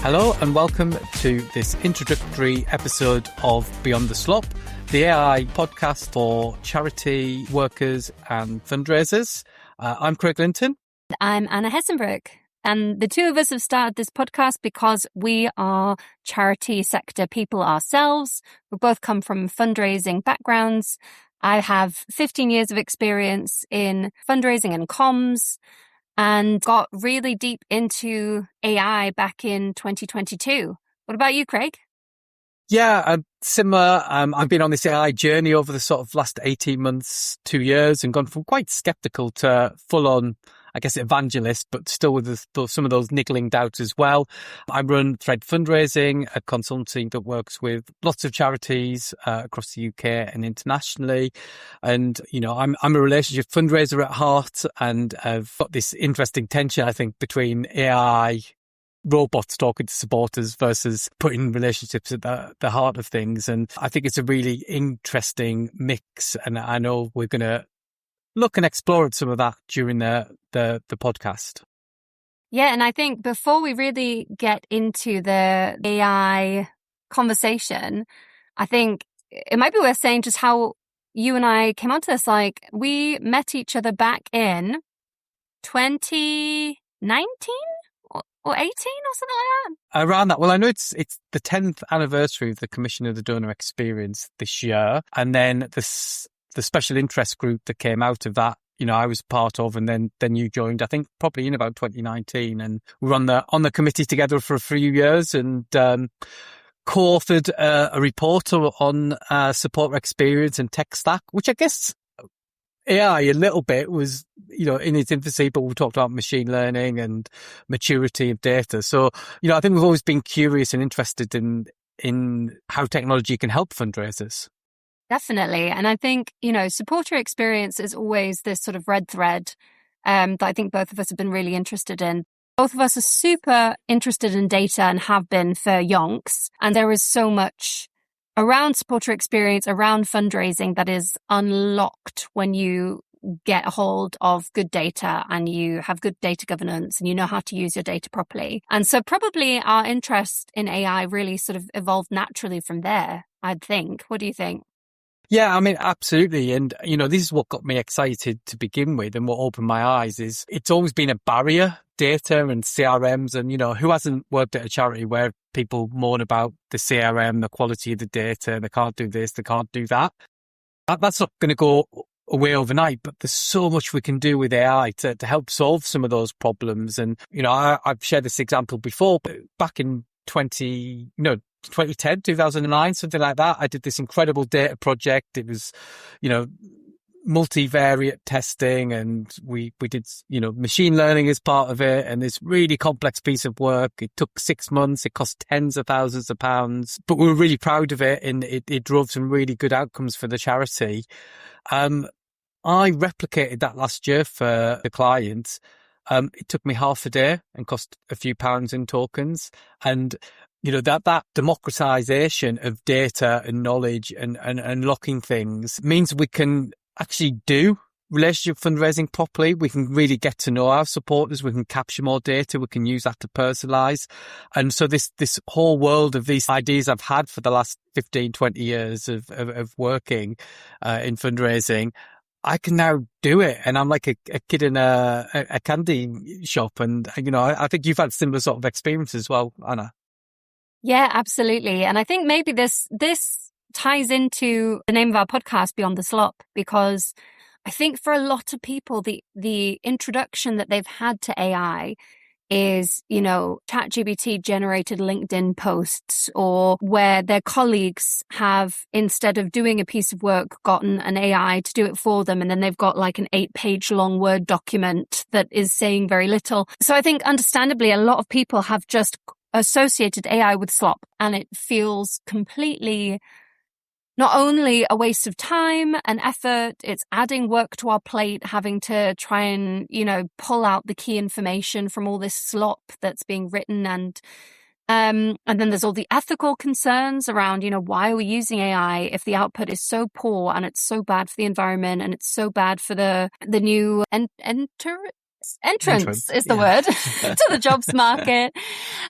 Hello and welcome to this introductory episode of Beyond the Slop, the AI podcast for charity workers and fundraisers. I'm Craig Linton. I'm Anna Hessenbruch. And the two of us have started this podcast because we are charity sector people ourselves. We both come from fundraising backgrounds. I have 15 years of experience in fundraising and comms, and got really deep into AI back in 2022. What about you, Craig? Yeah, similar. I've been on this AI journey over the sort of last 18 months, 2 years, and gone from quite skeptical to full on, I guess, evangelist, but still with some of those niggling doubts as well. I run Thread Fundraising, a consultancy that works with lots of charities across the UK and internationally. And, you know, I'm a relationship fundraiser at heart, and I've got this interesting tension, I think, between AI robots talking to supporters versus putting relationships at the heart of things. And I think it's a really interesting mix. And I know we're going to look and explore some of that during the podcast. Yeah, and I think before we really get into the AI conversation, I think it might be worth saying just how you and I came onto this. Like, we met each other back in 2019 or 18 or something like that. Around that. Well, I know it's the 10th anniversary of the Commission of the Donor Experience this year. And then the special interest group that came out of that, you know, I was part of, and then you joined, I think probably in about 2019. And we were on the committee together for a few years, and co-authored a report on supporter experience and tech stack, which I guess AI a little bit was, you know, in its infancy, but we talked about machine learning and maturity of data. So, you know, I think we've always been curious and interested in how technology can help fundraisers. Definitely. And I think, you know, supporter experience is always this sort of red thread that I think both of us have been really interested in. Both of us are super interested in data and have been for yonks. And there is so much around supporter experience, around fundraising that is unlocked when you get a hold of good data and you have good data governance and you know how to use your data properly. And so probably our interest in AI really sort of evolved naturally from there, I'd think. What do you think? Yeah, I mean, absolutely. And, you know, this is what got me excited to begin with, and what opened my eyes is it's always been a barrier, data and CRMs. And, you know, who hasn't worked at a charity where people moan about the CRM, the quality of the data, they can't do this, they can't do that. That's not going to go away overnight, but there's so much we can do with AI to help solve some of those problems. And, you know, I've shared this example before, but back in 2010, 2009, something like that, I did this incredible data project. It was, you know, multivariate testing, and we did, you know, machine learning as part of it, and this really complex piece of work. It took 6 months. It cost tens of thousands of pounds, but we were really proud of it, and it drove some really good outcomes for the charity. I replicated that last year for the clients. It took me half a day and cost a few pounds in tokens. And, you know, that democratization of data and knowledge and unlocking things means we can actually do relationship fundraising properly. We can really get to know our supporters. We can capture more data. We can use that to personalize. And so this whole world of these ideas I've had for the last 15, 20 years of working in fundraising, I can now do it. And I'm like a kid in a candy shop. And, you know, I think you've had similar sort of experience as well, Anna. Yeah, absolutely. And I think maybe this ties into the name of our podcast, Beyond the Slop, because I think for a lot of people, the introduction that they've had to AI is, you know, ChatGPT generated LinkedIn posts, or where their colleagues have, instead of doing a piece of work, gotten an AI to do it for them. And then they've got like an 8-page long Word document that is saying very little. So I think understandably, a lot of people have just associated AI with slop, and it feels completely not only a waste of time and effort, it's adding work to our plate, having to try and, you know, pull out the key information from all this slop that's being written. And then there's all the ethical concerns around, you know, why are we using AI if the output is so poor and it's so bad for the environment and it's so bad for the new entrance is the word to the jobs market.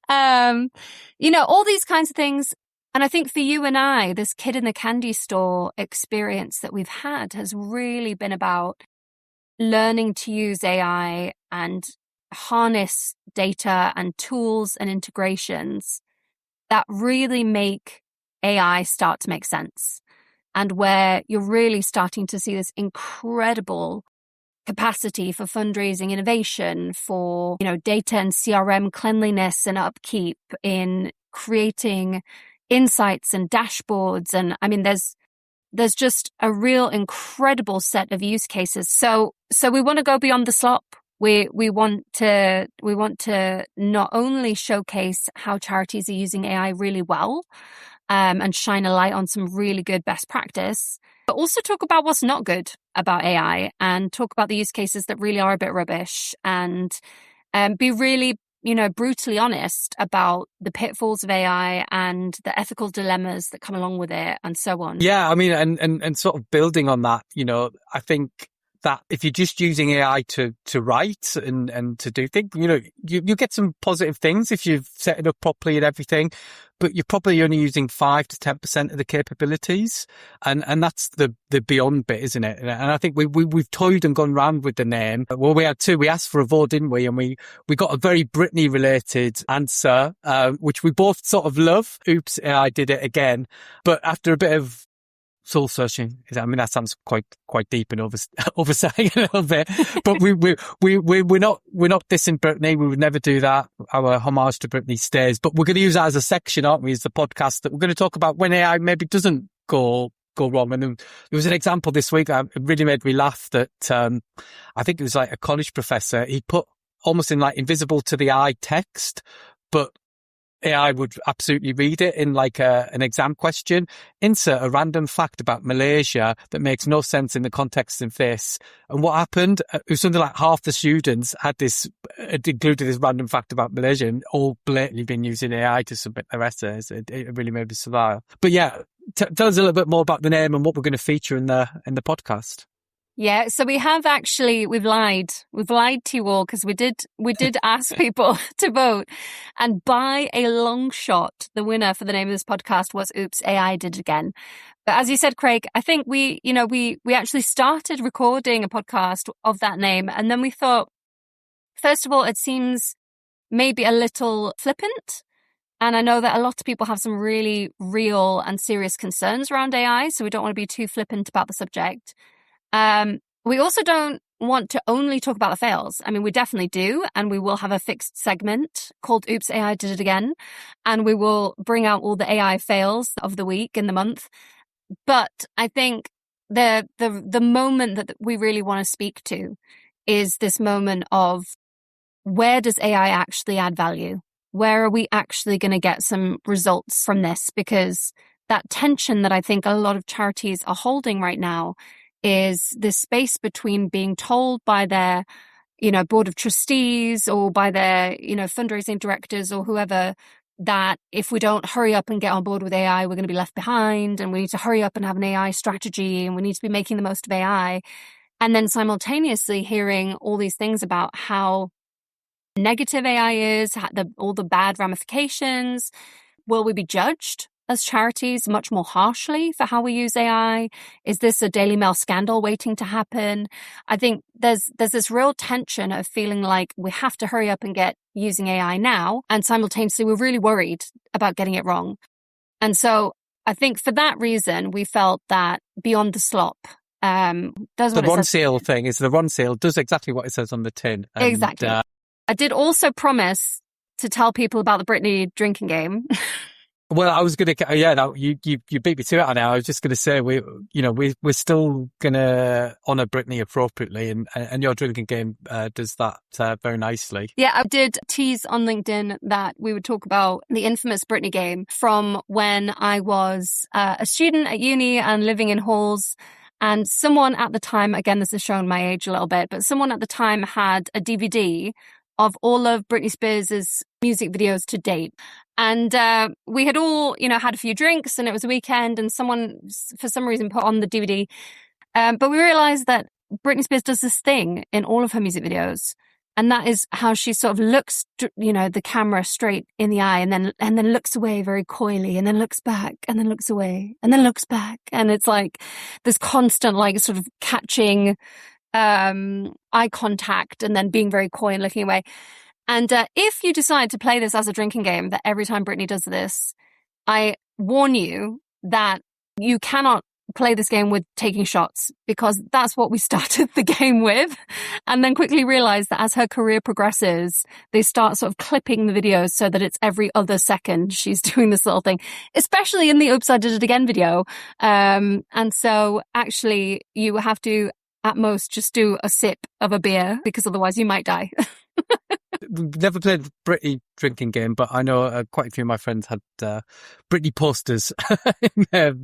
All these kinds of things. And I think for you and I, this kid in the candy store experience that we've had has really been about learning to use AI and harness data and tools and integrations that really make AI start to make sense. And where you're really starting to see this incredible capacity for fundraising innovation, for, data and CRM cleanliness and upkeep, in creating insights and dashboards. And I mean, there's just a real incredible set of use cases. So we want to go beyond the slop. We want to not only showcase how charities are using AI really well, and shine a light on some really good best practice, but also talk about what's not good about AI and talk about the use cases that really are a bit rubbish, and be really, brutally honest about the pitfalls of AI and the ethical dilemmas that come along with it and so on. Yeah, I mean, and sort of building on that, I think that if you're just using AI to write and to do things, you get some positive things if you've set it up properly and everything, but you're probably only using 5 to 10% of the capabilities. And that's the beyond bit, isn't it? And I think we've toyed and gone round with the name. Well, we had two. We asked for a vote, didn't we? And we got a very Britney related answer, which we both sort of love. Oops, AI did it again. But after a bit of soul searching, I mean, that sounds quite deep and overselling a little bit, but we're not dissing Britney. We would never do that. Our homage to Britney stays, but we're going to use that as a section, aren't we, as the podcast, that we're going to talk about when AI maybe doesn't go wrong. And there was an example this week. It really made me laugh that, I think it was like a college professor. He put almost in like invisible to the eye text, but AI would absolutely read it in like an exam question. Insert a random fact about Malaysia that makes no sense in the context of this. And what happened? It was something like half the students had included this random fact about Malaysia, and all blatantly been using AI to submit their essays. It really made me smile. But yeah, tell us a little bit more about the name and what we're going to feature in the podcast. Yeah, so we've lied. We've lied to you all, because we did ask people to vote, and by a long shot, the winner for the name of this podcast was Oops, AI Did It Again. But as you said, Craig, I think we actually started recording a podcast of that name, and then we thought, first of all, it seems maybe a little flippant. And I know that a lot of people have some really real and serious concerns around AI, so we don't want to be too flippant about the subject. We also don't want to only talk about the fails. I mean, we definitely do, and we will have a fixed segment called Oops, AI Did It Again, and we will bring out all the AI fails of the week and the month. But I think the moment that we really want to speak to is this moment of, where does AI actually add value? Where are we actually going to get some results from this? Because that tension that I think a lot of charities are holding right now is this space between being told by their, board of trustees or by their, fundraising directors or whoever, that if we don't hurry up and get on board with AI, we're going to be left behind, and we need to hurry up and have an AI strategy, and we need to be making the most of AI. And then simultaneously hearing all these things about how negative AI is, all the bad ramifications. Will we be judged as charities much more harshly for how we use AI? Is this a Daily Mail scandal waiting to happen? I think there's this real tension of feeling like we have to hurry up and get using AI now, and simultaneously we're really worried about getting it wrong. And so I think for that reason, we felt that Beyond the Slop does what the Ron Seal thing is the Ron Seal does exactly what it says on the tin. And, exactly. I did also promise to tell people about the Britney drinking game. Well, I was going to, no, you beat me to it now. I was just going to say, we're still going to honour Britney appropriately, and your drinking game does that very nicely. Yeah, I did tease on LinkedIn that we would talk about the infamous Britney game from when I was a student at uni and living in halls. And someone at the time, again, this is showing my age a little bit, but someone at the time had a DVD of all of Britney Spears' music videos to date. And we had all, had a few drinks, and it was a weekend, and someone, for some reason, put on the DVD. But we realized that Britney Spears does this thing in all of her music videos And that is how she sort of looks, the camera straight in the eye and then looks away very coyly and then looks back and then looks away and then looks back. And it's like this constant, like sort of catching, eye contact and then being very coy and looking away. And, if you decide to play this as a drinking game, that every time Britney does this, I warn you that you cannot play this game with taking shots, because that's what we started the game with, and then quickly realized that as her career progresses, they start sort of clipping the videos so that it's every other second she's doing this little thing, especially in the Oops, I Did It Again video. And so actually you have to at most just do a sip of a beer, because otherwise you might die. We've never played the Britney drinking game, but I know quite a few of my friends had Britney posters in their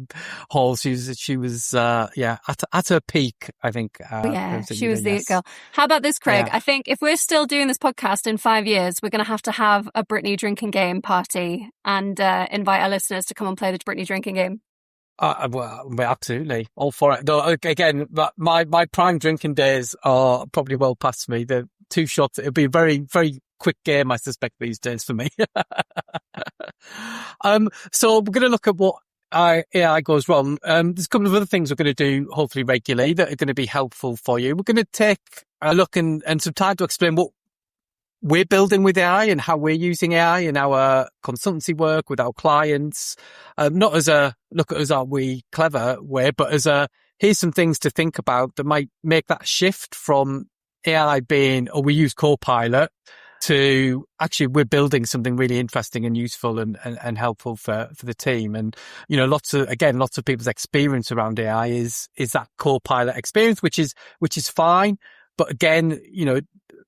halls. She was at her peak, I think. She was the it girl. How about this, Craig? Yeah. I think if we're still doing this podcast in 5 years, we're going to have a Britney drinking game party and invite our listeners to come and play the Britney drinking game. Well, absolutely. All for it. Though, again, my prime drinking days are probably well past me. The 2 shots, it'll be a very, very quick game, I suspect, these days for me. So we're going to look at what AI goes wrong. There's a couple of other things we're going to do, hopefully regularly, that are going to be helpful for you. We're going to take a look and some time to explain what we're building with AI and how we're using AI in our consultancy work with our clients. Not as a look at us, are we clever way, but as a here's some things to think about that might make that shift from AI being, we use Copilot, to actually we're building something really interesting and useful and helpful for the team. And, lots of people's experience around AI is that Copilot experience, which is fine. But again,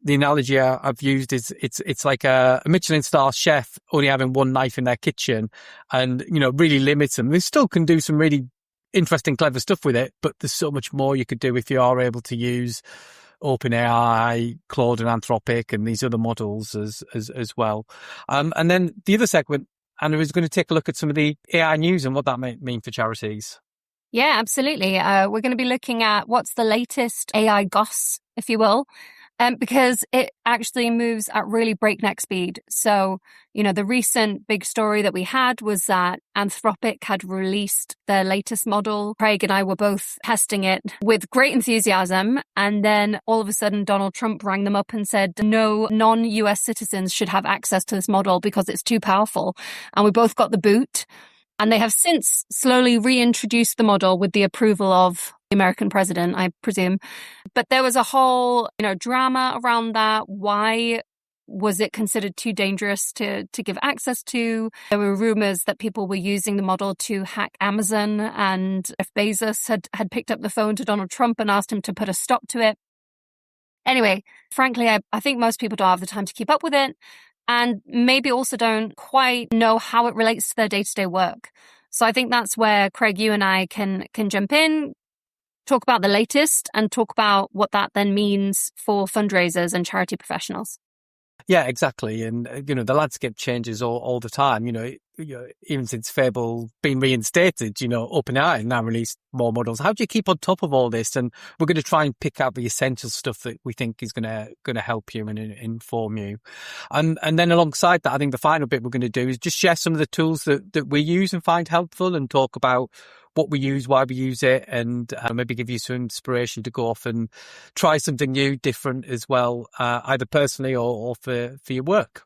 the analogy I've used is it's like a Michelin star chef only having one knife in their kitchen and, really limits them. They still can do some really interesting, clever stuff with it, but there's so much more you could do if you are able to use OpenAI, Claude and Anthropic and these other models as well. And then the other segment, Anna, is going to take a look at some of the AI news and what that might mean for charities. Yeah, absolutely. We're going to be looking at what's the latest AI goss, if you will, because it actually moves at really breakneck speed. So, the recent big story that we had was that Anthropic had released their latest model. Craig and I were both testing it with great enthusiasm. And then all of a sudden, Donald Trump rang them up and said, no non-US citizens should have access to this model because it's too powerful. And we both got the boot. And they have since slowly reintroduced the model with the approval of the American president, I presume. But there was a whole, drama around that. Why was it considered too dangerous to give access to? There were rumors that people were using the model to hack Amazon, and Jeff Bezos had picked up the phone to Donald Trump and asked him to put a stop to it. Anyway, frankly, I think most people don't have the time to keep up with it, and maybe also don't quite know how it relates to their day-to-day work. So I think that's where, Craig, you and I can jump in, talk about the latest, and talk about what that then means for fundraisers and charity professionals. Yeah, exactly. And, the landscape changes all the time. Even since Fable being reinstated, OpenAI now released more models. How do you keep on top of all this? And we're going to try and pick out the essential stuff that we think is going to help you and inform you. And then alongside that, I think the final bit we're going to do is just share some of the tools that we use and find helpful, and talk about what we use, why we use it, and maybe give you some inspiration to go off and try something new, different as well, either personally or for your work.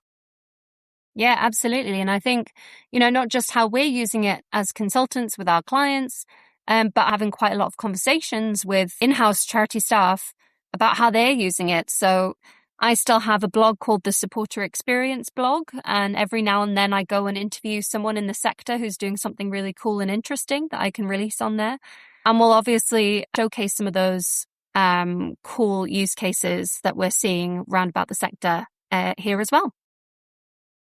Yeah, absolutely. And I think, not just how we're using it as consultants with our clients, but having quite a lot of conversations with in-house charity staff about how they're using it. So I still have a blog called the Supporter Experience blog, and every now and then I go and interview someone in the sector who's doing something really cool and interesting that I can release on there. And we'll obviously showcase some of those cool use cases that we're seeing round about the sector here as well.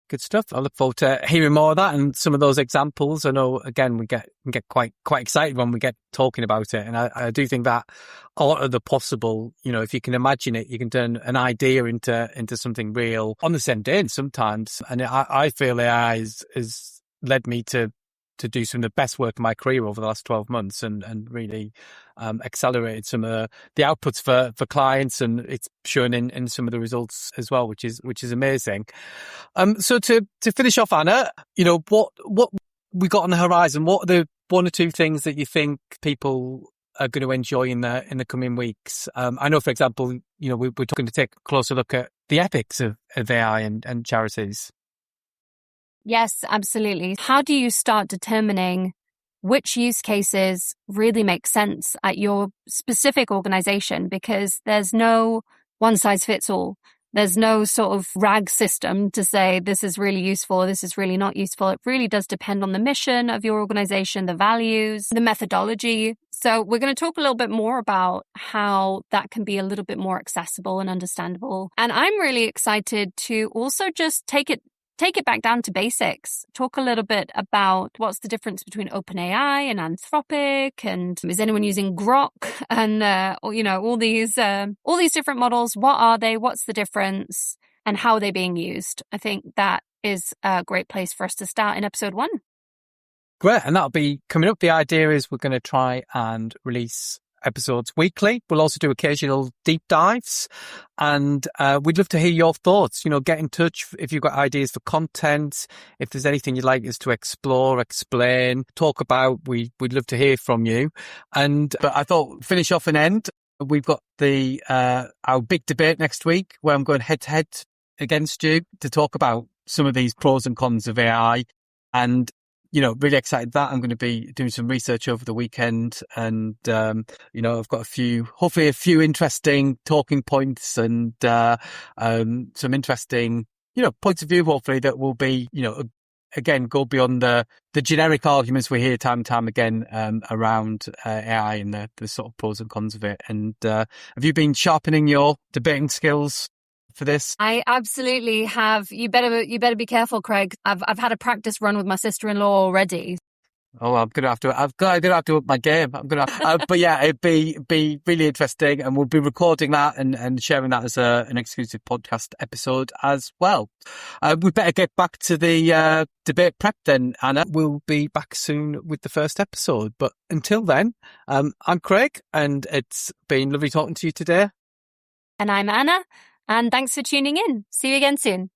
Good stuff. I look forward to hearing more of that and some of those examples. I know, again, we get quite excited when we get talking about it. And I do think that a lot of the possible, if you can imagine it, you can turn an idea into something real on the same day sometimes. And I feel AI has led me to do some of the best work of my career over the last 12 months and really accelerated some of the outputs for clients, and it's shown in some of the results as well, which is amazing. So to finish off, Anna, what we got on the horizon? What are the one or two things that you think people are going to enjoy in the coming weeks? I know, for example, we're talking to take a closer look at the ethics of AI and charities. Yes, absolutely. How do you start determining which use cases really make sense at your specific organization? Because there's no one size fits all. There's no sort of RAG system to say this is really useful, this is really not useful. It really does depend on the mission of your organization, the values, the methodology. So we're going to talk a little bit more about how that can be a little bit more accessible and understandable. And I'm really excited to also just take it back down to basics. Talk a little bit about what's the difference between OpenAI and Anthropic, and is anyone using Grok, and all these different models. What are they? What's the difference? And how are they being used? I think that is a great place for us to start in episode 1. Great, and that'll be coming up. The idea is we're going to try and release episodes weekly. We'll also do occasional deep dives, and we'd love to hear your thoughts. Get in touch if you've got ideas for content, if there's anything you'd like us to explore, explain, talk about. We'd love to hear from you. But I thought, finish off and end, we've got our big debate next week, where I'm going head to head against you to talk about some of these pros and cons of AI. And really excited that I'm going to be doing some research over the weekend, and I've got hopefully a few interesting talking points and some interesting points of view, hopefully, that will be again go beyond the generic arguments we hear time and time again around AI and the sort of pros and cons of it. And have you been sharpening your debating skills for this? I absolutely have. You better be careful, Craig. I've had a practice run with my sister-in-law already. Oh, I'm gonna have to up my game. But yeah, it'd be really interesting, and we'll be recording that and sharing that as an exclusive podcast episode as well. We better get back to the debate prep then, Anna. We'll be back soon with the first episode. But until then, I'm Craig, and it's been lovely talking to you today. And I'm Anna. And thanks for tuning in. See you again soon.